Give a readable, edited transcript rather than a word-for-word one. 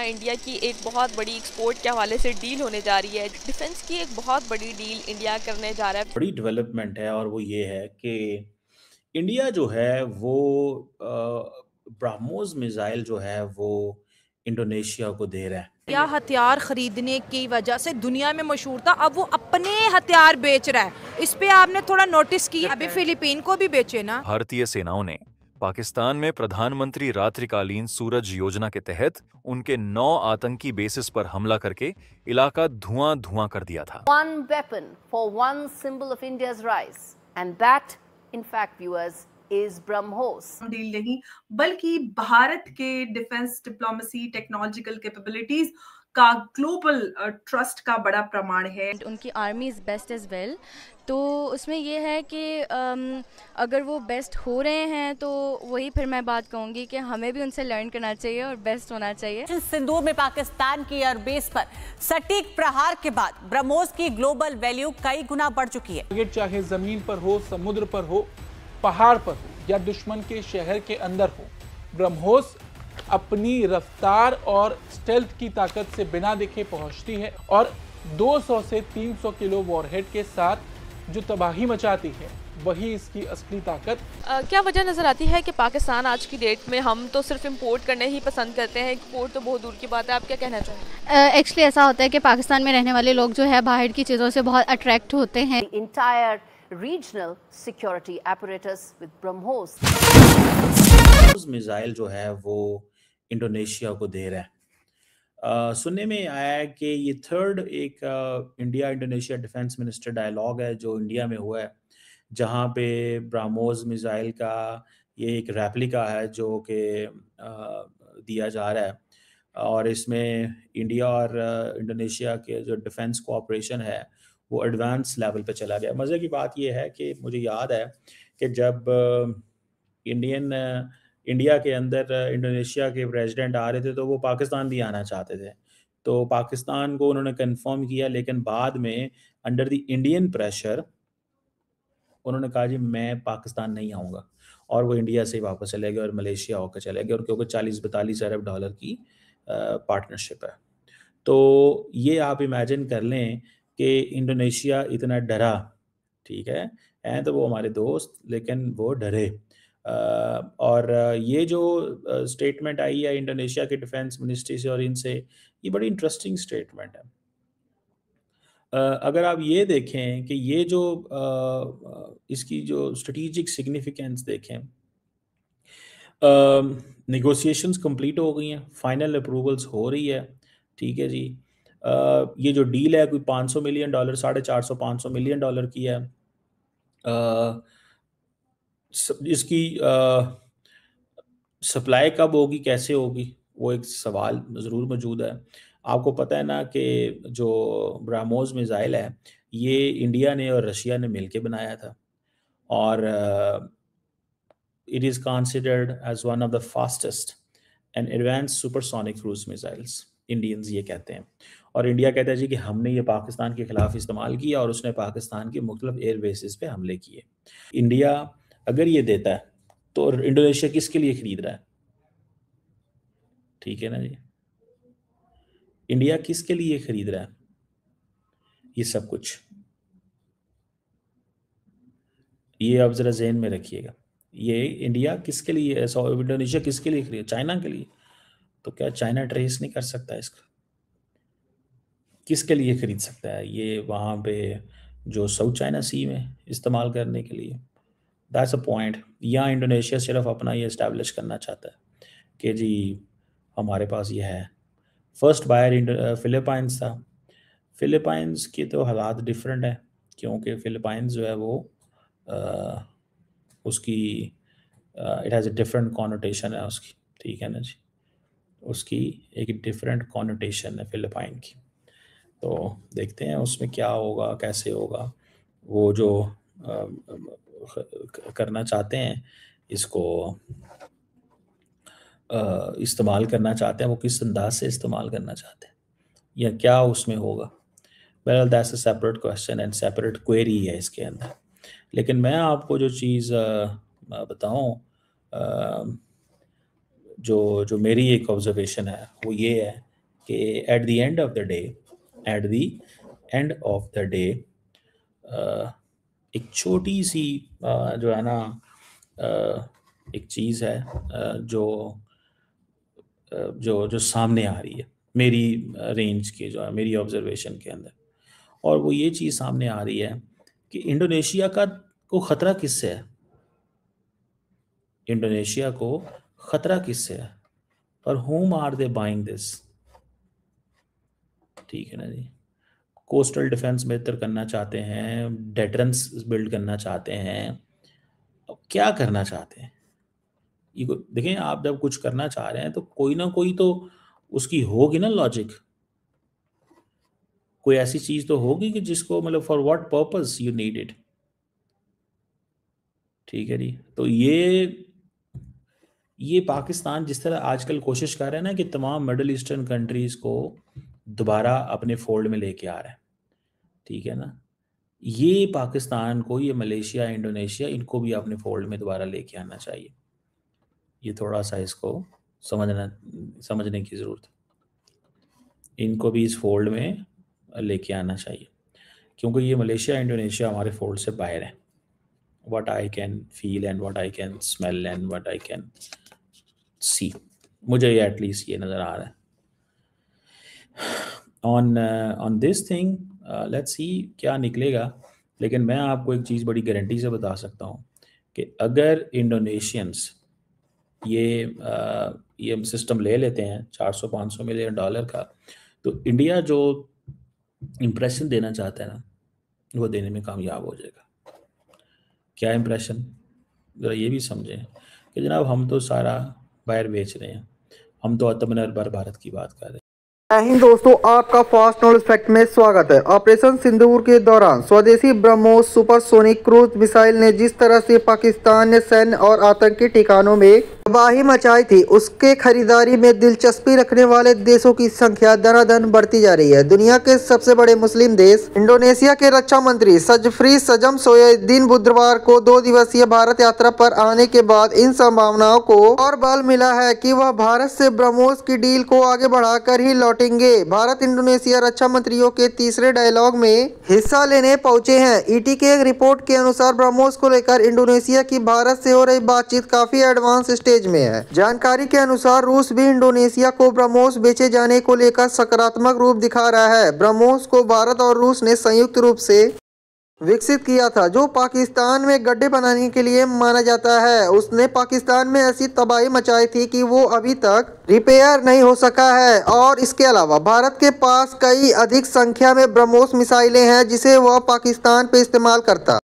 India की एक बहुत बड़ी एक्सपोर्ट के हवाले से डील होने जा रही है। डिफेंस की एक बहुत बड़ी डील इंडिया करने जा रहा है। बड़ी डेवलपमेंट है और वो ये है कि इंडिया जो है वो ब्रह्मोस मिसाइल जो है वो इंडोनेशिया को दे रहा है। या हथियार खरीदने की वजह से दुनिया में मशहूर था, अब वो अपने हथियार बेच रहा है। इस पे आपने थोड़ा नोटिस किया? अभी फिलीपीन को भी बेचे ना। भारतीय सेनाओं ने पाकिस्तान में प्रधानमंत्री रात्रिकालीन सूरज योजना के तहत उनके 9 आतंकी बेसिस पर हमला करके इलाका धुआं-धुआं कर दिया था। One weapon for one symbol of India's rise, and that, in fact, viewers, is BrahMos. Deal नहीं बल्कि भारत के डिफेंस डिप्लोमेसी टेक्नोलॉजिकल कैपेबिलिटीज का ग्लोबल ट्रस्ट का बड़ा प्रमाण है। उनकी army is best as well. तो उसमें ये है कि अगर वो बेस्ट हो रहे हैं तो वही फिर मैं बात कहूँगी कि हमें भी उनसे लर्न करना चाहिए और बेस्ट होना चाहिए। सिंदूर में पाकिस्तान की एयरबेस पर सटीक प्रहार के बाद ब्रह्मोस की ग्लोबल वैल्यू कई गुना बढ़ चुकी है। टारगेट चाहे जमीन पर हो, समुद्र पर हो, पहाड़ पर हो या दुश्मन के शहर के अंदर हो, ब्रह्मोस अपनी रफ्तार और स्टेल्थ की ताकत से बिना देखे पहुंचती है और 200 से 300 किलो वॉरहेड के साथ जो तबाही मचाती है वही इसकी असली ताकत। क्या वजह नज़र आती है कि पाकिस्तान आज की डेट में हम तो सिर्फ इंपोर्ट करने ही पसंद करते हैं, एक्सपोर्ट तो बहुत दूर की बात है। आप क्या कहना चाहेंगे? एक्चुअली ऐसा होता है कि पाकिस्तान में रहने वाले लोग जो है बाहर की चीज़ों से बहुत अट्रैक्ट होते हैं। The entire regional security apparatus with BrahMos. Missile जो है वो इंडोनेशिया को दे रहा है। सुनने में आया है कि ये थर्ड एक India Indonesia defence minister dialogue है जो इंडिया में हुआ है, जहाँ पे ब्रह्मोस मिसाइल का ये एक रेप्लिका है जो कि दिया जा रहा है और इसमें इंडिया और इंडोनेशिया के जो डिफेंस कोऑपरेशन है वो एडवांस लेवल पे चला गया। मज़े की बात ये है कि मुझे याद है कि जब इंडिया के अंदर इंडोनेशिया के प्रेसिडेंट आ रहे थे तो वो पाकिस्तान भी आना चाहते थे, तो पाकिस्तान को उन्होंने कंफर्म किया, लेकिन बाद में अंडर द इंडियन प्रेशर उन्होंने कहा जी मैं पाकिस्तान नहीं आऊँगा और वो इंडिया से ही वापस चले गए और मलेशिया होकर चले गए और क्योंकि 40-42 अरब डॉलर की पार्टनरशिप है। तो ये आप इमेजिन कर लें कि इंडोनेशिया इतना डरा, ठीक है, हैं तो वो हमारे दोस्त लेकिन वो डरे। और ये जो स्टेटमेंट आई है इंडोनेशिया के डिफेंस मिनिस्ट्री से और इनसे, ये बड़ी इंटरेस्टिंग स्टेटमेंट है। अगर आप ये देखें कि ये जो इसकी जो स्ट्रेटेजिक सिग्निफिकेंस देखें, नेगोशिएशंस कंप्लीट हो गई हैं, फाइनल अप्रूवल्स हो रही है, ठीक है जी। ये जो डील है कोई $500 मिलियन, 450-500 मिलियन डॉलर की है। इसकी सप्लाई कब होगी, कैसे होगी, वो एक सवाल ज़रूर मौजूद है। आपको पता है ना कि जो ब्रह्मोस मिसाइल है ये इंडिया ने और रशिया ने मिलके बनाया था और it is considered as one of the fastest and advance supersonic cruise missiles, Indians ये कहते हैं। और इंडिया कहता है जी कि हमने ये पाकिस्तान के ख़िलाफ़ इस्तेमाल किया और उसने पाकिस्तान के मुख्तलिफ एयर बेसिस पे हमले किए। इंडिया अगर ये देता है तो इंडोनेशिया किसके लिए ख़रीद रहा है? ठीक है ना जी, इंडिया किसके लिए ख़रीद रहा है ये सब कुछ? ये आप ज़रा ज़हन में रखिएगा। ये इंडिया किसके लिए, इंडोनेशिया किसके लिए खरीद? चाइना के लिए। तो क्या चाइना ट्रेस नहीं कर सकता इसका? किसके लिए खरीद सकता है ये? वहाँ पे जो साउथ चाइना सी में इस्तेमाल करने के लिए। That's a point. यहाँ इंडोनेशिया सिर्फ अपना ये इस्टेब्लिश करना चाहता है कि जी हमारे पास ये है। फर्स्ट बायर फिलीपाइंस था। फिलीपाइंस के तो हालात डिफरेंट है क्योंकि फिलीपाइंस जो है वो उसकी it has a different connotation है उसकी, ठीक है ना जी, उसकी एक डिफरेंट कॉनोटेशन है फिलिपाइन की। तो देखते हैं उसमें क्या होगा, कैसे होगा। वो जो करना चाहते हैं इसको इस्तेमाल करना चाहते हैं, वो किस अंदाज से इस्तेमाल करना चाहते हैं या क्या उसमें होगा, well that's a separate question and separate query है इसके अंदर। लेकिन मैं आपको जो चीज़ बताऊं, जो मेरी एक ऑब्जर्वेशन है वो ये है कि at the end of the day एक छोटी सी जो है ना एक चीज़ है जो सामने आ रही है मेरी रेंज के जो है मेरी ऑब्जर्वेशन के अंदर, और वो ये चीज़ सामने आ रही है कि इंडोनेशिया को ख़तरा किससे है, इंडोनेशिया को ख़तरा किससे है, और whom are they buying this? ठीक है ना जी। कोस्टल डिफेंस बेहतर करना चाहते हैं, डेटरेंस बिल्ड करना चाहते हैं, अब क्या करना चाहते हैं? ये देखें, आप जब कुछ करना चाह रहे हैं तो कोई ना कोई तो उसकी होगी ना लॉजिक, कोई ऐसी चीज़ तो होगी कि जिसको मतलब for what purpose you need it. ठीक है जी। तो ये पाकिस्तान जिस तरह आजकल कोशिश कर रहे हैं ना कि तमाम मिडल ईस्टर्न कंट्रीज़ को दोबारा अपने फोल्ड में लेके आ रहा है, ठीक है ना, ये पाकिस्तान को, ये मलेशिया, इंडोनेशिया, इनको भी अपने फोल्ड में दोबारा लेके आना चाहिए। ये थोड़ा सा इसको समझने की ज़रूरत है, इनको भी इस फोल्ड में लेके आना चाहिए, क्योंकि ये मलेशिया, इंडोनेशिया हमारे फोल्ड से बाहर है। what I can feel and what I can smell and what I can see, मुझे ये एटलीस्ट ये नज़र आ रहा है। on this thing let's see क्या निकलेगा, लेकिन मैं आपको एक चीज़ बड़ी गारंटी से बता सकता हूँ कि अगर इंडोनेशियंस ये सिस्टम ले लेते हैं $400-500 मिलियन का, तो इंडिया जो इम्प्रेशन देना चाहता है ना, वो देने में कामयाब हो जाएगा। क्या इम्प्रेशन, ज़रा ये भी समझें कि जनाब हम तो सारा बाहर बेच रहे हैं, हम तो आत्मनिर्भर भारत की बात कर रहे हैं। जय हिंद दोस्तों, आपका फास्ट नॉलेज फैक्ट में स्वागत है। ऑपरेशन सिंदूर के दौरान स्वदेशी ब्रह्मोस सुपरसोनिक क्रूज मिसाइल ने जिस तरह से पाकिस्तान ने सैन्य और आतंकी ठिकानों में तबाही मचाई थी, उसके खरीदारी में दिलचस्पी रखने वाले देशों की संख्या दनादन बढ़ती जा रही है। दुनिया के सबसे बड़े मुस्लिम देश इंडोनेशिया के रक्षा मंत्री सजफ्री सजम सोएद्दीन बुधवार को 2 दिवसीय भारत यात्रा पर आने के बाद इन संभावनाओं को और बल मिला है कि वह भारत से ब्रह्मोस की डील को आगे बढ़ाकर ही लौटेंगे। भारत इंडोनेशिया रक्षा मंत्रियों के तीसरे डायलॉग में हिस्सा लेने पहुंचे हैं। ईटी के एक रिपोर्ट के अनुसार ब्रह्मोस को लेकर इंडोनेशिया की भारत से हो रही बातचीत काफी एडवांस स्टेज में है। जानकारी के अनुसार रूस भी इंडोनेशिया को ब्रह्मोस बेचे जाने को लेकर सकारात्मक रूप दिखा रहा है। ब्रह्मोस को भारत और रूस ने संयुक्त रूप से विकसित किया था, जो पाकिस्तान में गड्ढे बनाने के लिए माना जाता है। उसने पाकिस्तान में ऐसी तबाही मचाई थी कि वो अभी तक रिपेयर नहीं हो सका है। और इसके अलावा भारत के पास कई अधिक संख्या में ब्रह्मोस मिसाइलें हैं जिसे वह पाकिस्तान पे इस्तेमाल करता